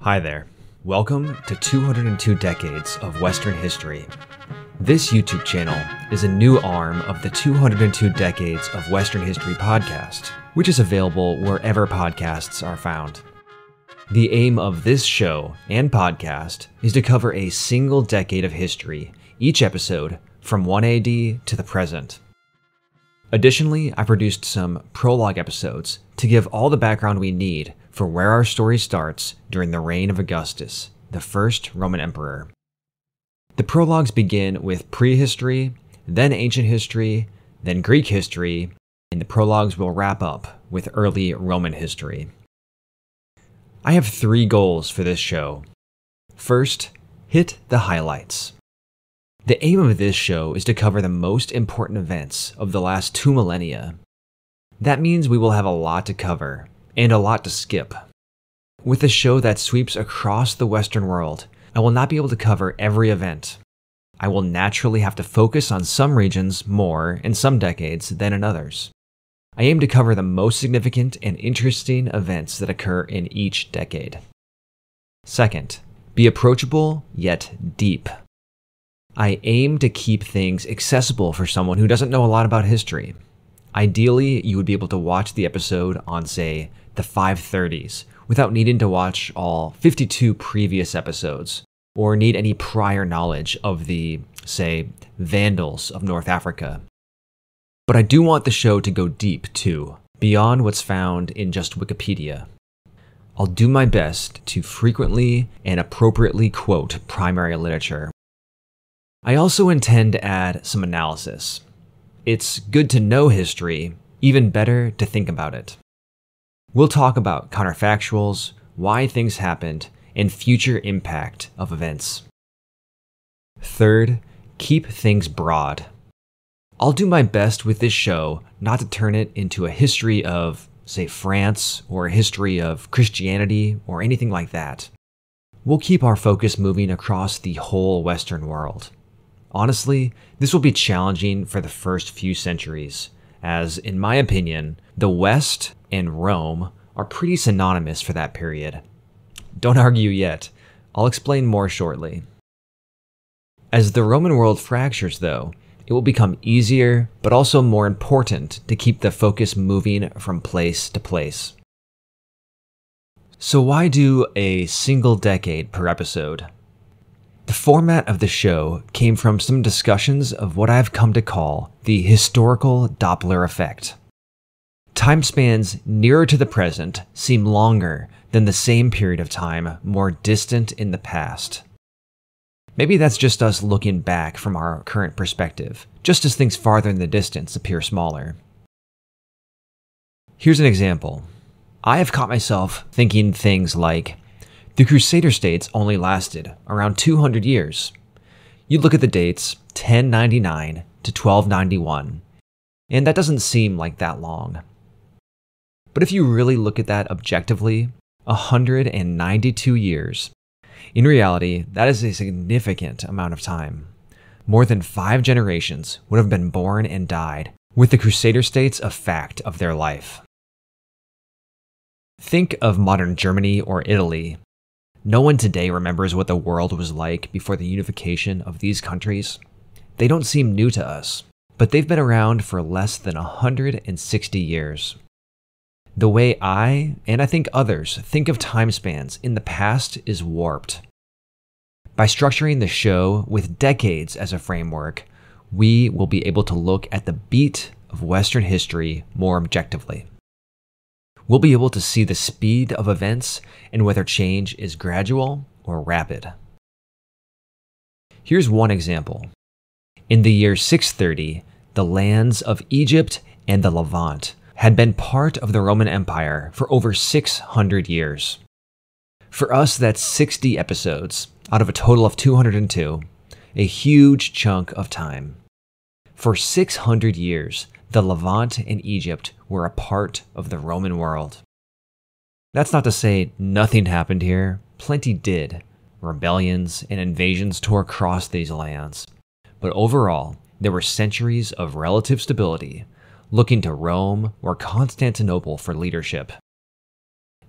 Hi there. Welcome to 202 Decades of Western History. This YouTube channel is a new arm of the 202 Decades of Western History podcast, which is available wherever podcasts are found. The aim of this show and podcast is to cover a single decade of history, each episode from 1 AD to the present. Additionally, I produced some prologue episodes to give all the background we need for where our story starts during the reign of Augustus, the first Roman emperor. The prologues begin with prehistory, then ancient history, then Greek history, and the prologues will wrap up with early Roman history. I have 3 goals for this show. First, hit the highlights. The aim of this show is to cover the most important events of the last 2 millennia. That means we will have a lot to cover, and a lot to skip. With a show that sweeps across the Western world, I will not be able to cover every event. I will naturally have to focus on some regions more in some decades than in others. I aim to cover the most significant and interesting events that occur in each decade. Second, be approachable yet deep. I aim to keep things accessible for someone who doesn't know a lot about history. Ideally, you would be able to watch the episode on, say, the 530s without needing to watch all 52 previous episodes, or need any prior knowledge of the, say, Vandals of North Africa. But I do want the show to go deep, too, beyond what's found in just Wikipedia. I'll do my best to frequently and appropriately quote primary literature. I also intend to add some analysis. It's good to know history, even better to think about it. We'll talk about counterfactuals, why things happened, and future impact of events. Third, keep things broad. I'll do my best with this show not to turn it into a history of, say, France, or a history of Christianity, or anything like that. We'll keep our focus moving across the whole Western world. Honestly, this will be challenging for the first few centuries, as, in my opinion, the West and Rome are pretty synonymous for that period. Don't argue yet. I'll explain more shortly. As the Roman world fractures, though, it will become easier, but also more important to keep the focus moving from place to place. So why do a single decade per episode? The format of the show came from some discussions of what I've come to call the Historical Doppler Effect. Time spans nearer to the present seem longer than the same period of time more distant in the past. Maybe that's just us looking back from our current perspective, just as things farther in the distance appear smaller. Here's an example. I have caught myself thinking things like, the Crusader states only lasted around 200 years. You look at the dates 1099 to 1291, and that doesn't seem like that long. But if you really look at that objectively, 192 years. In reality, that is a significant amount of time. More than 5 generations would have been born and died, with the Crusader states a fact of their life. Think of modern Germany or Italy. No one today remembers what the world was like before the unification of these countries. They don't seem new to us, but they've been around for less than 160 years. The way I, and I think others, think of time spans in the past is warped. By structuring the show with decades as a framework, we will be able to look at the beat of Western history more objectively. We'll be able to see the speed of events and whether change is gradual or rapid. Here's one example. In the year 630, the lands of Egypt and the Levant had been part of the Roman Empire for over 600 years. For us, that's 60 episodes out of a total of 202, a huge chunk of time. For 600 years, the Levant and Egypt were a part of the Roman world. That's not to say nothing happened here. Plenty did. Rebellions and invasions tore across these lands. But overall, there were centuries of relative stability, looking to Rome or Constantinople for leadership.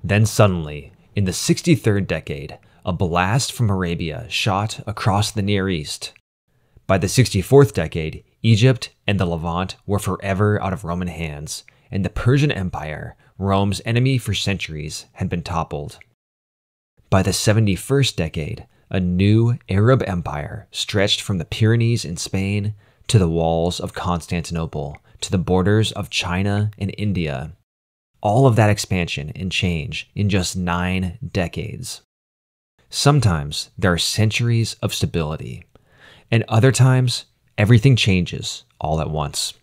Then suddenly, In the 63rd decade, a blast from Arabia shot across the Near East. By the 64th decade, Egypt and the Levant were forever out of Roman hands, and the Persian Empire, Rome's enemy for centuries, had been toppled. By the 71st decade, a new Arab empire stretched from the Pyrenees in Spain to the walls of Constantinople, to the borders of China and India. All of that expansion and change in just 9 decades. Sometimes there are centuries of stability, and other times everything changes all at once.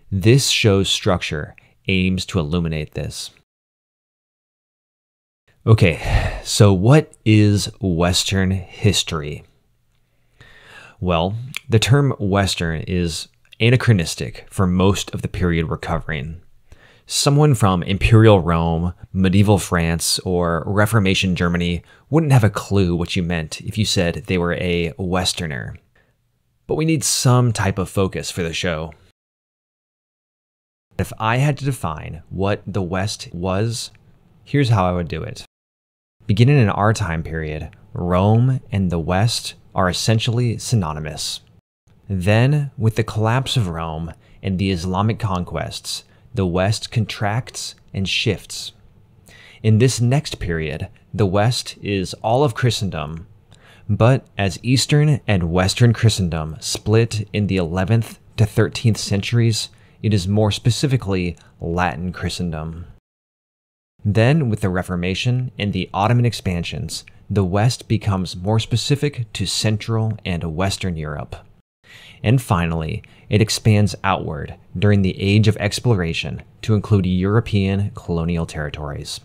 This show's structure aims to illuminate this. Okay, so what is Western history? Well, the term Western is anachronistic for most of the period we're covering. Someone from Imperial Rome, medieval France, or Reformation Germany wouldn't have a clue what you meant if you said they were a Westerner. But we need some type of focus for the show. If I had to define what the West was, here's how I would do it. Beginning in our time period, Rome and the West are essentially synonymous. Then, with the collapse of Rome and the Islamic conquests, the West contracts and shifts. In this next period, the West is all of Christendom, but as Eastern and Western Christendom split in the 11th to 13th centuries, it is more specifically Latin Christendom. Then, with the Reformation and the Ottoman expansions, the West becomes more specific to Central and Western Europe. And finally, it expands outward during the Age of Exploration to include European colonial territories.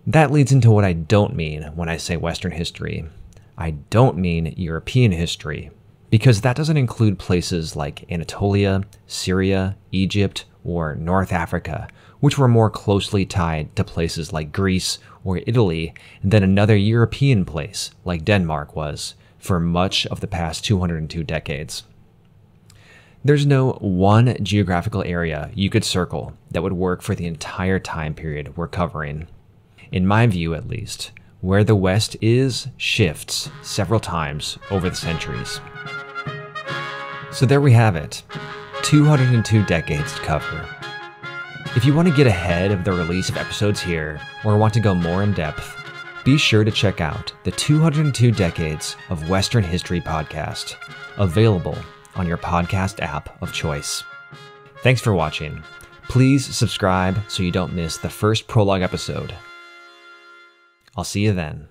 That leads into what I don't mean when I say Western history. I don't mean European history, because that doesn't include places like Anatolia, Syria, Egypt, or North Africa, which were more closely tied to places like Greece or Italy than another European place like Denmark was for much of the past 202 decades. There's no one geographical area you could circle that would work for the entire time period we're covering. In my view, at least, where the West is shifts several times over the centuries. So there we have it, 202 decades to cover. If you want to get ahead of the release of episodes here, or want to go more in depth, be sure to check out the 202 Decades of Western History podcast, available on your podcast app of choice. Thanks for watching. Please subscribe so you don't miss the first prologue episode. I'll see you then.